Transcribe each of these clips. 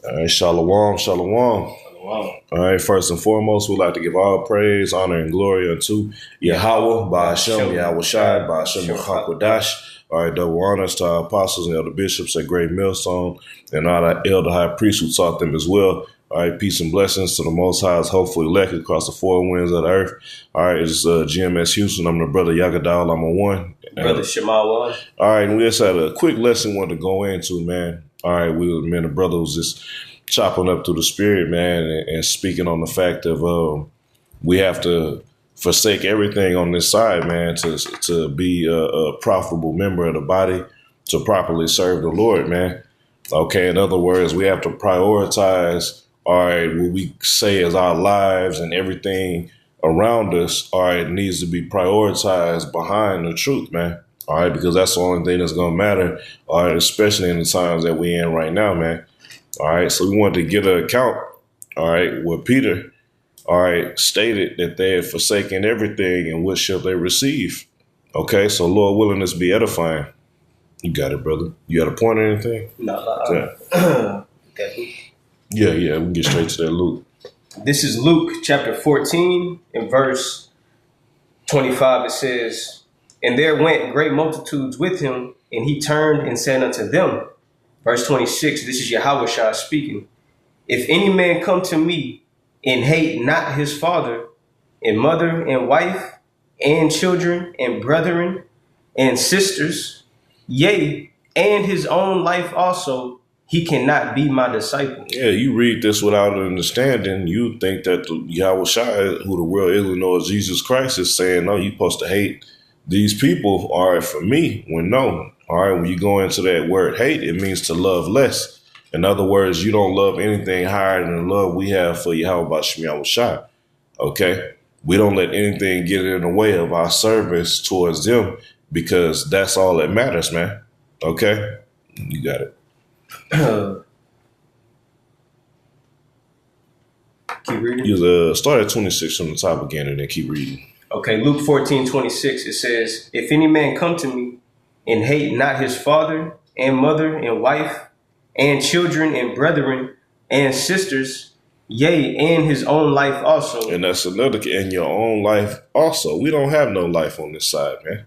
All right, shalom, shalom. Wow. All right, first and foremost, we'd like to give all praise, honor, and glory unto Yahweh, Ba'ashem, Yahweh Shai, Ba'ashem, Hakwadash. All right, double honors to our apostles and elder bishops at Great Millstone, and all our elder high priests who taught them as well. All right, peace and blessings to the Most High's hopeful elect across the four winds of the earth. All right, it's GMS Houston. I'm the brother Yagadal. I'm a one. Brother Shema. All right, we just had a quick lesson we wanted to go into, man. All right, the brother was just chopping up through the spirit, man, and speaking on the fact of we have to forsake everything on this side, man, to be a profitable member of the body, to properly serve the Lord, man. Okay, in other words, we have to prioritize, all right, what we say as our lives and everything around us, all right, needs to be prioritized behind the truth, man. All right, because that's the only thing that's going to matter, all right, especially in the times that we're in right now, man. All right, so we wanted to get an account, all right, where Peter, all right, stated that they had forsaken everything and what shall they receive? Okay, so Lord willing, this be edifying. You got it, brother. You got a point or anything? No. Yeah, we can get straight to that Luke. This is Luke chapter 14 and verse 25. It says, "And there went great multitudes with him, and he turned and said unto them," verse 26, this is Yahushua speaking, "If any man come to me and hate not his father and mother and wife and children and brethren and sisters, yea, and his own life also, he cannot be my disciple." Yeah, you read this without understanding, you think that the Yahushua, who the world really knows Jesus Christ, is saying, no, you're supposed to hate these people, all right, for me, when no. All right, when you go into that word hate, it means to love less. In other words, you don't love anything higher than the love we have for Yahweh Ba'ashem Yahweh Shai. Okay? We don't let anything get in the way of our service towards them because that's all that matters, man. Okay? You got it. Keep reading. You start at 26 from the top again and then keep reading. Okay, Luke 14:26, it says, "If any man come to me and hate not his father and mother and wife and children and brethren and sisters, yea, and his own life also." And that's another, in your own life also. We don't have no life on this side, man.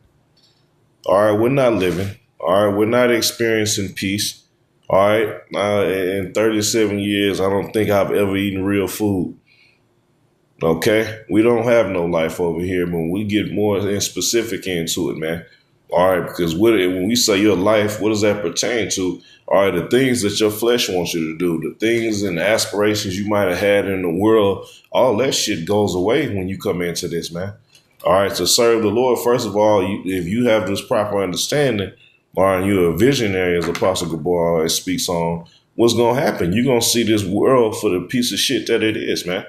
All right, we're not living. All right, we're not experiencing peace. All right, in 37 years, I don't think I've ever eaten real food. Okay, we don't have no life over here, but we get more in specific into it, man. All right, because when we say your life, what does that pertain to? All right, the things that your flesh wants you to do, the things and the aspirations you might have had in the world, all that shit goes away when you come into this, man. All right, to serve the Lord, first of all, if you have this proper understanding, all right, you're a visionary, as Apostle Gabor always speaks on, what's going to happen? You're going to see this world for the piece of shit that it is, man.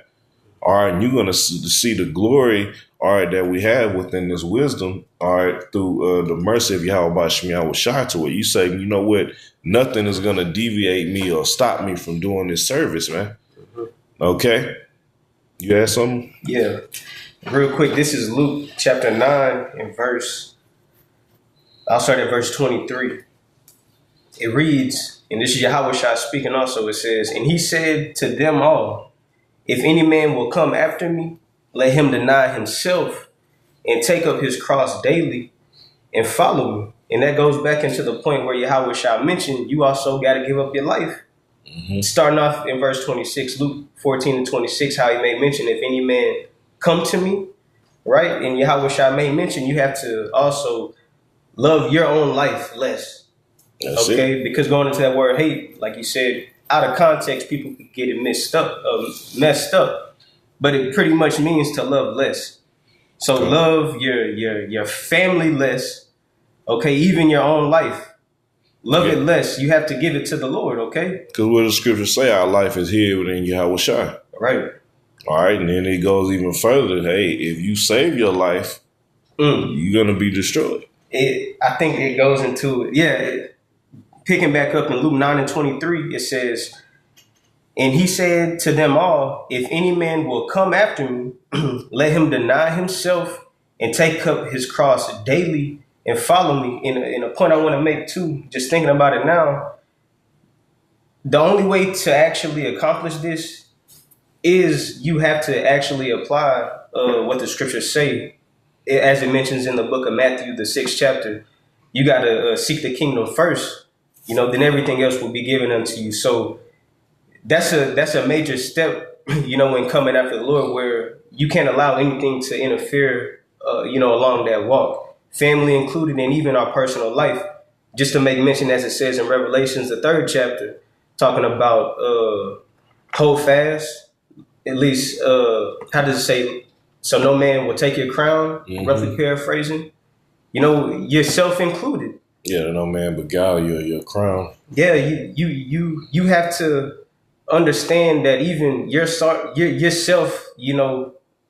All right, and you're going to see the glory, all right, that we have within this wisdom, all right, through the mercy of Yahweh Ba'ashem Yahweh Shai, to it. You say, you know what, nothing is going to deviate me or stop me from doing this service, man. Okay? You had something? Yeah. Real quick, this is Luke chapter 9 and I'll start at verse 23. It reads, and this is Yahushua speaking also, it says, "And he said to them all, if any man will come after me, let him deny himself and take up his cross daily and follow me." And that goes back into the point where Yahushua mentioned you also got to give up your life. Mm-hmm. Starting off in verse 26, Luke 14 and 26, how he made mention, if any man come to me, right? And Yahushua made mention you have to also love your own life less. That's okay? it. Because going into that word hate, like you said, out of context, people could get it messed up. But it pretty much means to love less. So love your family less, okay? Even your own life. Love it less. You have to give it to the Lord, okay? Because what the scriptures say, our life is here within Yahweh Shai. Right. All right, and then it goes even further. Hey, if you save your life, you're going to be destroyed. I think it goes into it. Yeah. Picking back up in Luke 9 and 23, it says, "And he said to them all, if any man will come after me, let him deny himself and take up his cross daily and follow me." In a point I want to make too, just thinking about it now, The only way to actually accomplish this is you have to actually apply what the scriptures say, as it mentions in the book of Matthew, the 6th chapter. You got to seek the kingdom first, then everything else will be given unto you. So that's a major step, when coming after the Lord, where you can't allow anything to interfere, along that walk, family included, and even our personal life. Just to make mention, as it says in Revelations, the 3rd chapter, talking about hold fast. At least, how does it say? So no man will take your crown. Mm-hmm. Roughly paraphrasing, yourself included. Yeah, no man beguile your crown. Yeah, you have to understand that even yourself,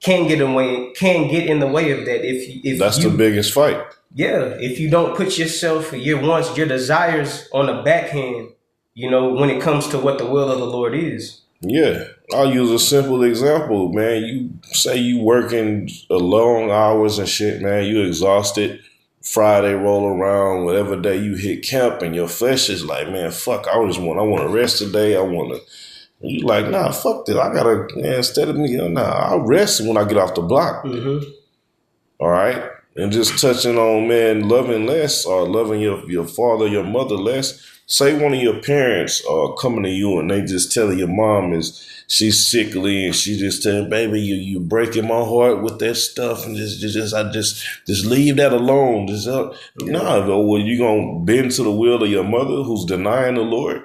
can get in the way of that. If That's the biggest fight. Yeah, if you don't put yourself, your wants, your desires on the backhand, when it comes to what the will of the Lord is. Yeah, I'll use a simple example, man. You say you working long hours and shit, man. You exhausted. Friday roll around, whatever day you hit camp, and your flesh is like, man, fuck. I want to rest today. You like, nah, fuck this. I gotta, man. Instead of me, I'll rest when I get off the block. Mm-hmm. All right. And just touching on, man, loving less or loving your father, your mother less. Say one of your parents are coming to you and they just telling your mom she's sickly and she just telling, baby, you breaking my heart with that stuff, and just leave that alone. Well, you gonna bend to the will of your mother who's denying the Lord?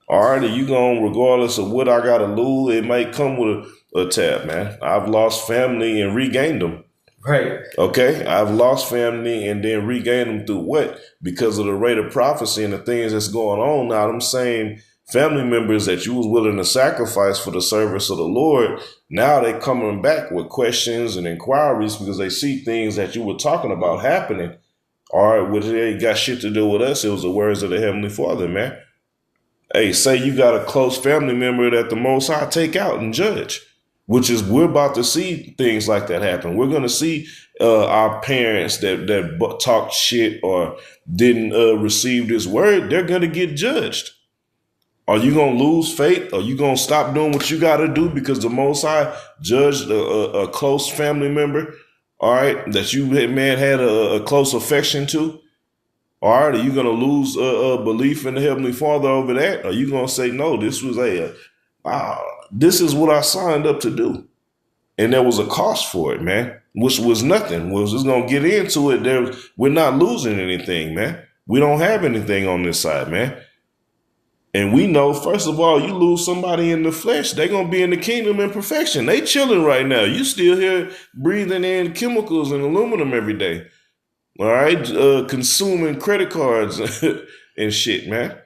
All right, are you gonna, regardless of what I gotta lose, it might come with a tab, man. I've lost family and regained them. Right. Okay, I've lost family and then regained them through what? Because of the rate of prophecy and the things that's going on. Now, them same family members that you was willing to sacrifice for the service of the Lord, now they coming back with questions and inquiries because they see things that you were talking about happening. All right, well, it ain't got shit to do with us. It was the words of the Heavenly Father, man. Hey, say you got a close family member that the Most High take out and judge. Which is, we're about to see things like that happen. We're going to see our parents that talked shit or didn't receive this word. They're going to get judged. Are you going to lose faith? Are you going to stop doing what you got to do because the Most High judged a close family member, all right, that you, man, had a close affection to? All right, are you going to lose belief in the Heavenly Father over that? Are you going to say, no, this was this is what I signed up to do. And there was a cost for it, man, which was nothing. We're just going to get into it. We're not losing anything, man. We don't have anything on this side, man. And we know, first of all, you lose somebody in the flesh, they're going to be in the kingdom in perfection. They chilling right now. You still here breathing in chemicals and aluminum every day. All right, consuming credit cards and shit, man.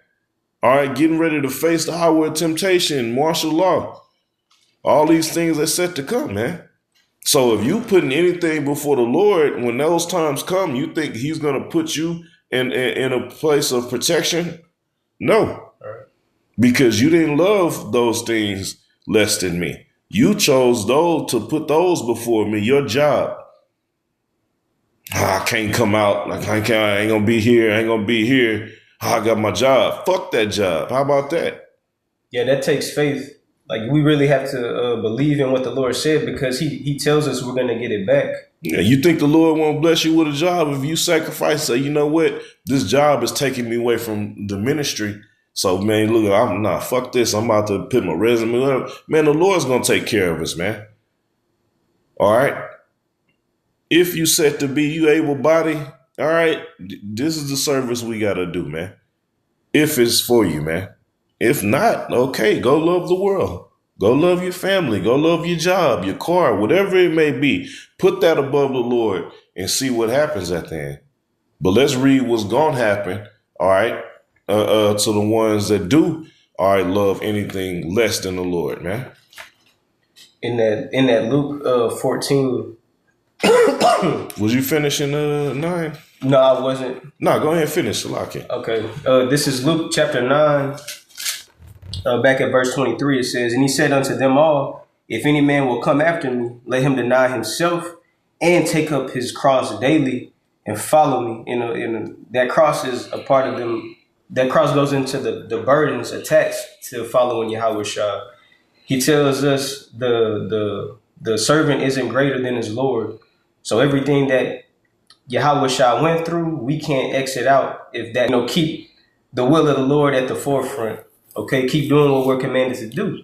All right, getting ready to face the highway of temptation, martial law. All these things are set to come, man. So if you putting anything before the Lord, when those times come, you think he's going to put you in a place of protection? No. Right. Because you didn't love those things less than me. You chose those to put those before me, your job. I can't come out. I ain't going to be here. I ain't going to be here. I got my job. Fuck that job. How about that? Yeah, that takes faith. Like, we really have to believe in what the Lord said, because he tells us we're going to get it back. Yeah, you think the Lord won't bless you with a job if you sacrifice? Say, you know what? This job is taking me away from the ministry. So, man, look, fuck this. I'm about to put my resume up. Man, the Lord's going to take care of us, man. All right? If you set to be you able body, all right, this is the service we got to do, man. If it's for you, man. If not, okay, go love the world. Go love your family. Go love your job, your car, whatever it may be. Put that above the Lord and see what happens at the end. But let's read what's going to happen, all right, to the ones that do, all right, love anything less than the Lord, man. In that Luke 14. Was you finishing 9? No, I wasn't. No, go ahead and finish, Salaki. Okay. This is Luke chapter 9. Back at verse 23, it says, "And he said unto them all, if any man will come after me, let him deny himself and take up his cross daily and follow me." That cross is a part of them that cross goes into the burdens attached to following Yahweh Shah. He tells us the servant isn't greater than his Lord. So everything that Yahweh Shah went through, we can't exit out if that, keep the will of the Lord at the forefront. Okay, keep doing what we're commanded to do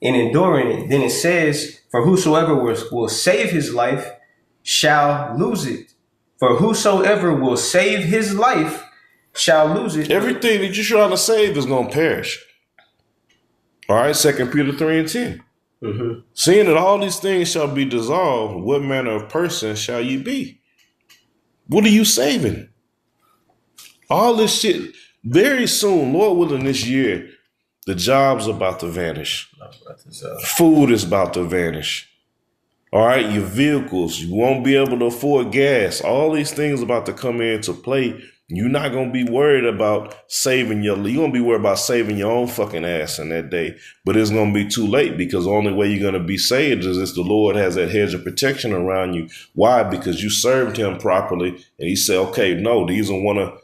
and enduring it. Then it says, for whosoever will save his life shall lose it. For whosoever will save his life shall lose it. Everything that you're trying to save is going to perish. All right, 2 Peter 3:10. Mm-hmm. Seeing that all these things shall be dissolved, what manner of person shall you be? What are you saving? All this shit, very soon, Lord willing, this year, the job's about to vanish. Food is about to vanish. All right, your vehicles, you won't be able to afford gas. All these things about to come into play. You're not going to be worried about you're going to be worried about saving your own fucking ass in that day. But it's going to be too late, because the only way you're going to be saved is if the Lord has that hedge of protection around you. Why? Because you served him properly. And he said, okay, no, these are one of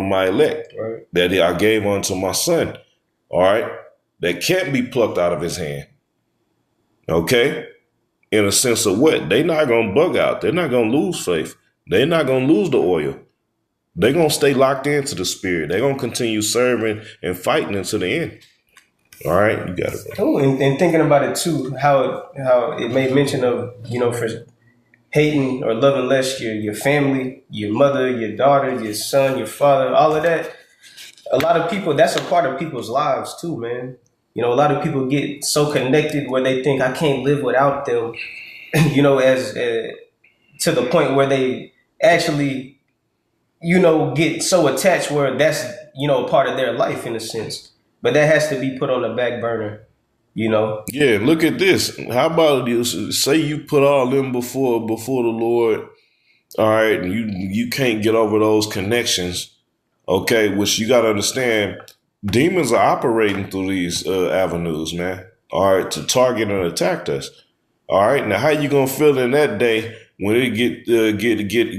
my elect, right, that I gave unto my son. All right. That can't be plucked out of his hand. Okay. In a sense of what? They're not going to bug out. They're not going to lose faith. They're not going to lose the oil. They're going to stay locked into the spirit. They're going to continue serving and fighting until the end. All right, you got it, bro. Oh, and thinking about it too, how it made mention of, for hating or loving less your family, your mother, your daughter, your son, your father, all of that. A lot of people, that's a part of people's lives too, man. A lot of people get so connected where they think I can't live without them, as to the point where they actually, get so attached where that's, part of their life in a sense. But that has to be put on the back burner, Yeah, look at this. How about you say you put all them before the Lord, all right, and you can't get over those connections, okay, which you got to understand, demons are operating through these avenues, man, all right, to target and attack us. All right, now how you going to feel in that day when it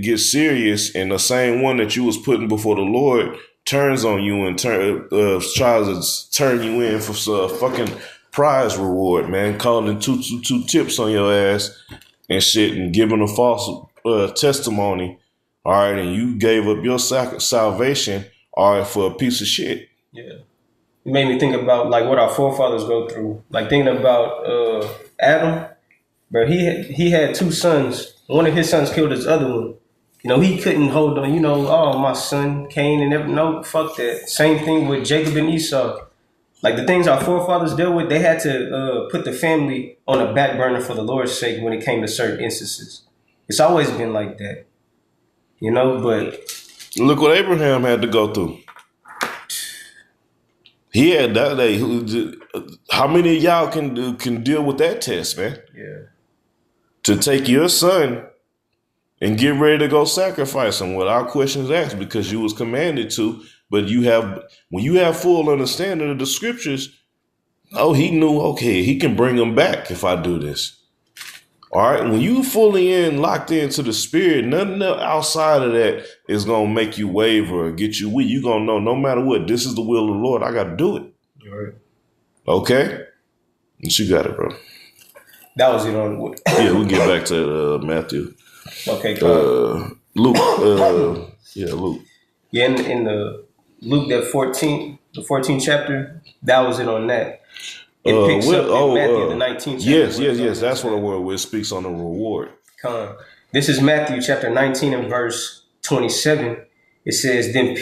get serious, and the same one that you was putting before the Lord turns on you and tries to turn you in for a fucking prize reward, man, calling two tips on your ass and shit, and giving a false testimony, all right, and you gave up your salvation, all right, for a piece of shit. Yeah, it made me think about like what our forefathers go through. Like thinking about Adam, bro. He had two sons. One of his sons killed his other one. He couldn't hold on. Oh, my son Cain and no, fuck that. Same thing with Jacob and Esau. Like the things our forefathers dealt with, they had to put the family on a back burner for the Lord's sake when it came to certain instances. It's always been like that, But look what Abraham had to go through. He had that day. How many of y'all can deal with that test, man? Yeah. To take your son and get ready to go sacrifice him without questions asked, because you was commanded to. But when you have full understanding of the scriptures, he knew, okay, he can bring him back if I do this. All right. When you fully locked into the spirit, nothing outside of that is going to make you waver or get you weak. You're going to know no matter what, this is the will of the Lord. I got to do it. You're right. Okay. And you got it, bro. That was it on what? Yeah, we'll get back to Matthew. Okay, cool. Luke. Luke. Yeah, in the Luke, the 14th chapter, that was it on that. It picks up in Matthew, the 19th chapter. Yes. That's what where it speaks on the reward. This is Matthew chapter 19 and verse 27. It says, Then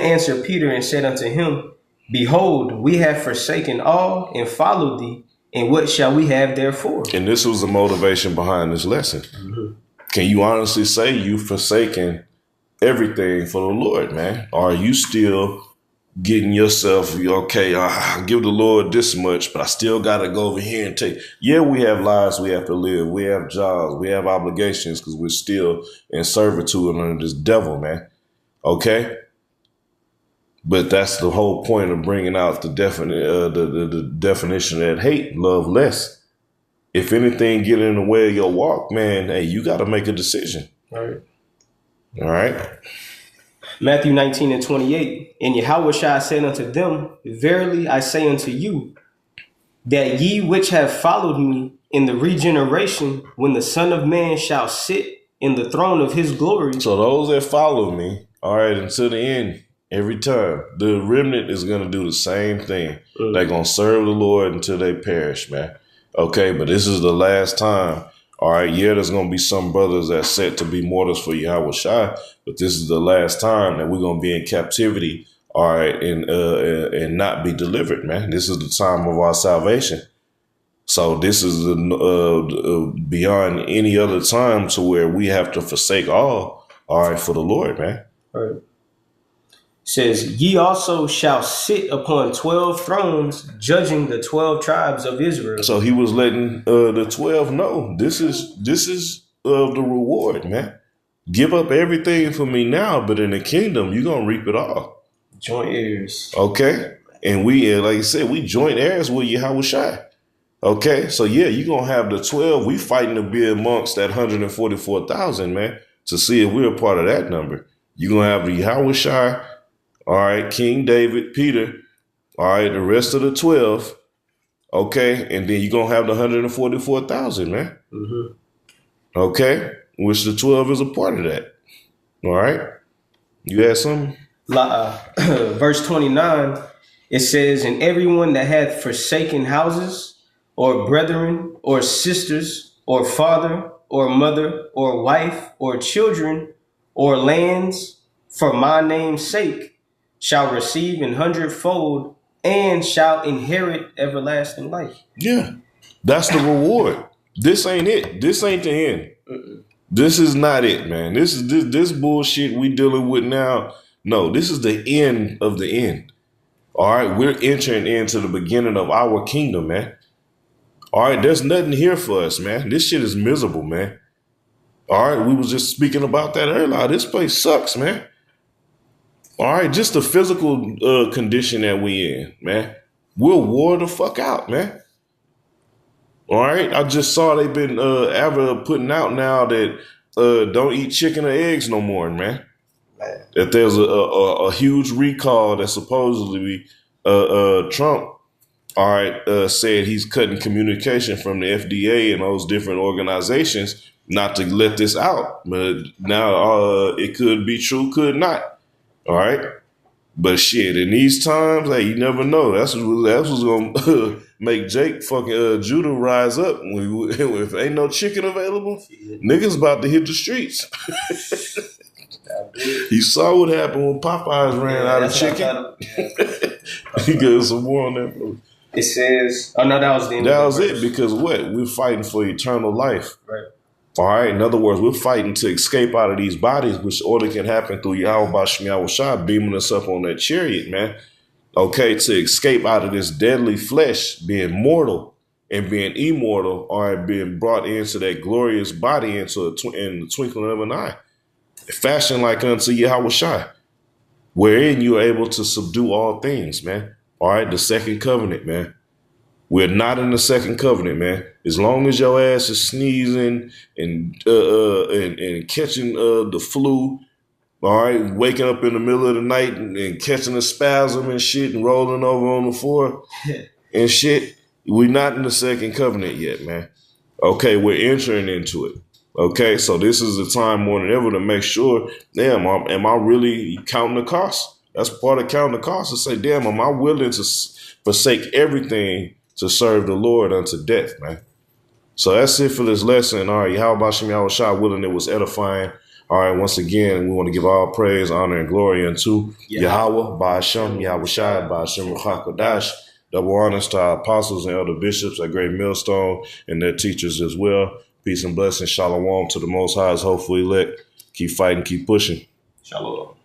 answered Peter and said unto him, Behold, we have forsaken all and followed thee. And what shall we have therefore? And this was the motivation behind this lesson. Mm-hmm. Can you honestly say you've forsaken everything for the Lord, man? Or are you still getting yourself, okay, I give the Lord this much, but I still got to go over here and take. Yeah, we have lives we have to live. We have jobs. We have obligations because we're still in servitude under this devil, man. Okay? But that's the whole point of bringing out the definition that hate, love less. If anything get in the way of your walk, man, hey, you got to make a decision. All right. All right. Matthew 19:28. And Yahushua said unto them, Verily I say unto you, that ye which have followed me in the regeneration, when the Son of Man shall sit in the throne of his glory. So those that follow me, all right, until the end, every time, the remnant is going to do the same thing. They're going to serve the Lord until they perish, man. Okay, but this is the last time. All right, yeah, there's going to be some brothers that's set to be martyrs for Yahweh Shai, but this is the last time that we're going to be in captivity, all right, and not be delivered, man. This is the time of our salvation. So this is beyond any other time to where we have to forsake all right, for the Lord, man. All right. Says, ye also shall sit upon 12 thrones, judging the 12 tribes of Israel. So he was letting the 12 know this is the reward, man. Give up everything for me now, but in the kingdom, you're going to reap it all. Joint heirs. Okay. And we, like I said, we joint heirs with Yahweh Shai. Okay. So, yeah, you're going to have the 12. We fighting to be amongst that 144,000, man, to see if we're a part of that number. You're going to have the Yahweh Shai. All right, King David, Peter, all right, the rest of the 12, okay, and then you're going to have the 144,000, man. Mm-hmm. Okay, which the 12 is a part of that. All right, you had something? Verse 29, it says, and everyone that hath forsaken houses, or brethren, or sisters, or father, or mother, or wife, or children, or lands, for my name's sake, shall receive 100-fold and shall inherit everlasting life. Yeah, that's the reward. This ain't it. This ain't the end. This is not it, man. This bullshit we dealing with now. No, this is the end of the end. All right, we're entering into the beginning of our kingdom, man. All right, there's nothing here for us, man. This shit is miserable, man. All right, we was just speaking about that earlier. This place sucks, man. All right, just the physical condition that we in, man. We'll wore the fuck out, man. All right, I just saw they've been putting out now that don't eat chicken or eggs no more, man. That there's a huge recall that supposedly Trump, all right, said he's cutting communication from the FDA and those different organizations not to let this out. But now it could be true, could not. All right. But shit, in these times, hey, you never know. That's what's going to make Jake fucking Judah rise up. If ain't no chicken available, niggas about to hit the streets. You saw what happened when Popeyes ran out of chicken. He got some more on that. It says, oh, no, that was the end. That was it, because what? We're fighting for eternal life. Right. All right. In other words, we're fighting to escape out of these bodies, which only can happen through Yahweh Bashem Yahweh Shai beaming us up on that chariot, man. Okay, to escape out of this deadly flesh, being mortal and being immortal, or being brought into that glorious body in the twinkling of an eye, fashioned like unto Yahweh Shai, wherein you are able to subdue all things, man. All right, the second covenant, man. We're not in the second covenant, man. As long as your ass is sneezing and catching the flu, all right, waking up in the middle of the night and catching a spasm and shit and rolling over on the floor and shit, we're not in the second covenant yet, man. Okay, we're entering into it. Okay, so this is the time more than ever to make sure, damn, am I really counting the cost? That's part of counting the cost, to say, damn, am I willing to forsake everything to serve the Lord unto death, man? So that's it for this lesson. All right, Yahweh Bashem Yahweh Shai, willing, it was edifying. All right, once again, we want to give all praise, honor, and glory unto Yahweh Bashem Yahweh Shai, Bashem Ruach HaKodesh. Double honors to our apostles and elder bishops at Great Millstone and their teachers as well. Peace and blessings. Shalom to the Most High's hopefully elect. Keep fighting, keep pushing. Shalom.